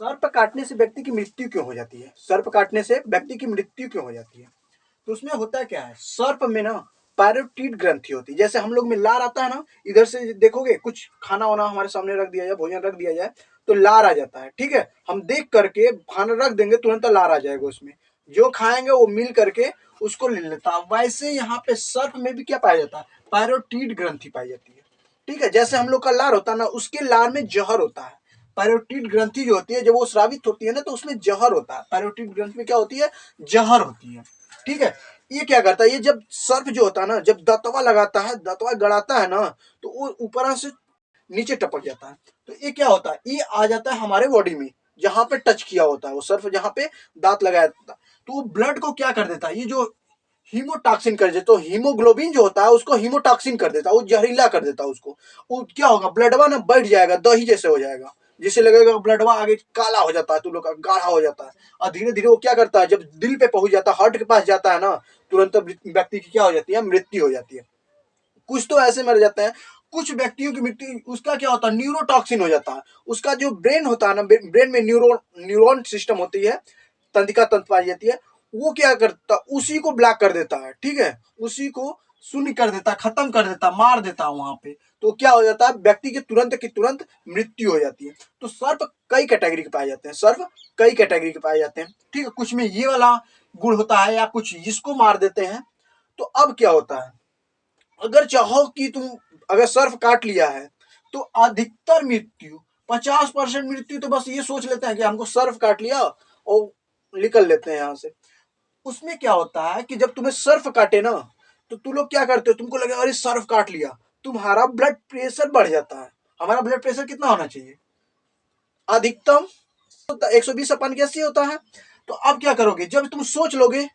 सर्प काटने से व्यक्ति की मृत्यु क्यों हो जाती है? सर्प काटने से व्यक्ति की मृत्यु क्यों हो जाती है? तो उसमें होता क्या है, सर्प में ना पैरोटीड ग्रंथि होती है। जैसे हम लोग में लार आता है ना, इधर से देखोगे कुछ खाना वाना हमारे सामने रख दिया जाए, भोजन रख दिया जाए तो लार आ जाता है। ठीक है, हम देख करके खाना रख देंगे तुरंत लार आ जाएगा, उसमें जो खाएंगे वो मिल करके उसको ले लेता है। वैसे यहाँ पे सर्प में भी क्या पाया जाता है, पैरोटीड ग्रंथि पाई जाती है। ठीक है, जैसे हम लोग का लार होता है ना, उसके लार में जहर होता है। पैरोटीड ग्रंथि जो होती है जब वो स्रावित होती है ना, तो उसमें जहर होता है। पैरोटीड ग्रंथि में क्या होती है, जहर होती है। ठीक है, ये क्या करता है, ये जब सर्प जो होता है ना, जब दतवा लगाता है, दतवा गड़ाता है ना, तो वो ऊपर से नीचे टपक जाता है। तो ये क्या होता है, ये आ जाता है हमारे बॉडी में, जहां पे टच किया होता है वो सर्फ, जहां पे दांत लगाया था, तो वो ब्लड को क्या कर देता है, ये जो हीमोटॉक्सिन कर देता, तो हीमोग्लोबिन जो होता है उसको हीमोटॉक्सिन कर देता है, वो जहरीला कर देता है उसको। वो क्या होगा, ब्लडवा ना बढ़ जाएगा, दही जैसे हो जाएगा, जिससे लगेगा ब्लडवा आगे काला हो जाता है, तुम लोग का गाढ़ा हो जाता है। और धीरे धीरे वो क्या करता है, जब दिल पे पहुंच जाता है, हार्ट के पास जाता है ना, तुरंत व्यक्ति की क्या हो जाती है, मृत्यु हो जाती है। कुछ तो ऐसे मर जाते हैं, कुछ व्यक्तियों की मृत्यु, उसका क्या होता है, न्यूरोटॉक्सिन हो जाता है। उसका जो ब्रेन होता है ना, ब्रेन में न्यूरॉन सिस्टम होती है, तंत्रिका तंत्र पाई जाती है, वो क्या करता, उसी को ब्लॉक कर देता है। ठीक है, उसी को शून्य कर देता, खत्म कर देता, मार देता वहां पे। तो क्या हो जाता है, व्यक्ति की तुरंत मृत्यु हो जाती है। तो सर्प कई कैटेगरी के पाए जाते हैं, सर्प कई कैटेगरी के पाए जाते हैं। ठीक है, कुछ में ये वाला गुण होता है, या कुछ इसको मार देते हैं। तो अब क्या होता है, अगर चाहो कि तुम, अगर सर्फ काट लिया है तो अधिकतर मृत्यु, 50% मृत्यु तो बस ये सोच लेते हैं कि हमको सर्फ काट लिया और निकल लेते हैं यहाँ से। उसमें क्या होता है कि जब तुम्हें सर्फ काटे ना, तो तुम लोग क्या करते हो, तुमको लगे अरे सर्फ काट लिया, तुम्हारा ब्लड प्रेशर बढ़ जाता है। हमारा ब्लड प्रेशर कितना होना चाहिए, अधिकतम 120 अपन के 80 होता है। तो अब क्या करोगे, जब तुम सोच लोगे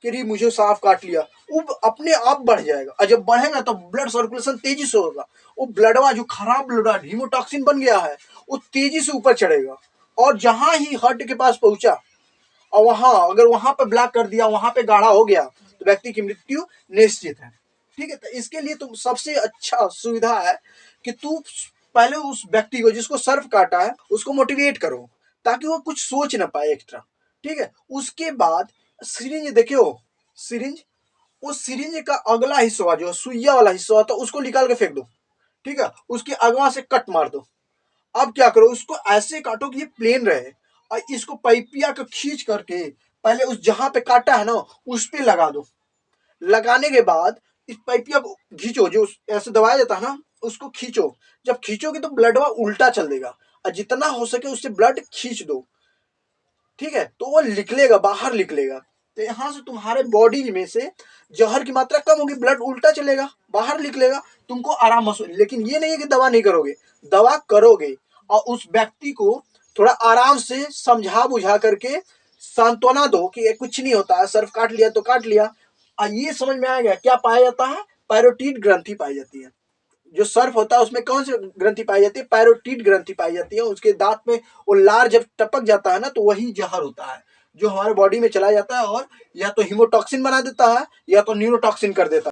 कि री मुझे साफ काट लिया, वो अपने आप बढ़ जाएगा, और जब बढ़ेगा तो ब्लड सर्कुलेशन तेजी से होगा। वो ब्लडवा जो खराब ब्लड हीमोटॉक्सिन बन गया है, वो तेजी से ऊपर चढ़ेगा, और जहां ही हार्ट के पास पहुंचा, और वहां अगर वहां पे ब्लॉक कर दिया, वहां पे गाढ़ा हो गया, तो व्यक्ति की मृत्यु निश्चित है। ठीक है, तो इसके लिए तुम सबसे अच्छा सुविधा है कि तू पहले उस व्यक्ति को जिसको सर्फ काटा है उसको मोटिवेट करो, ताकि वो कुछ सोच ना पाए एक्स्ट्रा। ठीक है, उसके बाद सिरिंज देखियो, सिरिंज, उस सिरिंज का अगला हिस्सा जो सुइया वाला हिस्सा होता है उसको निकाल के फेंक दो। ठीक है, उसके अगवा से कट मार दो। अब क्या करो, उसको ऐसे काटो कि ये प्लेन रहे, और इसको पाइपिया को खींच करके पहले उस जहां पे काटा है ना उस पे लगा दो। लगाने के बाद इस पाइपिया को खींचो, जो ऐसे दबाया जाता है ना उसको खींचो। जब खींचोगे तो ब्लडवा उल्टा चल देगा, और जितना हो सके उससे ब्लड खींच दो। ठीक है, तो वो निकलेगा, बाहर निकलेगा। तो यहाँ से तुम्हारे बॉडी में से जहर की मात्रा कम होगी, ब्लड उल्टा चलेगा, बाहर निकलेगा, तुमको आराम महसूस। लेकिन ये नहीं है कि दवा नहीं करोगे, दवा करोगे, और उस व्यक्ति को थोड़ा आराम से समझा बुझा करके सांत्वना दो कि ये कुछ नहीं होता है, सर्फ काट लिया तो काट लिया। और ये समझ में आएगा क्या पाया जाता है, पैरोटीड ग्रंथि पाई जाती है। जो सर्फ होता है उसमें कौन सी ग्रंथि पाई जाती है, पैरोटीड ग्रंथि पाई जाती है। उसके दांत में वो लार जब टपक जाता है ना, तो वही जहर होता है जो हमारे बॉडी में चला जाता है, और या तो हीमोटॉक्सिन बना देता है या तो न्यूरोटॉक्सिन कर देता है।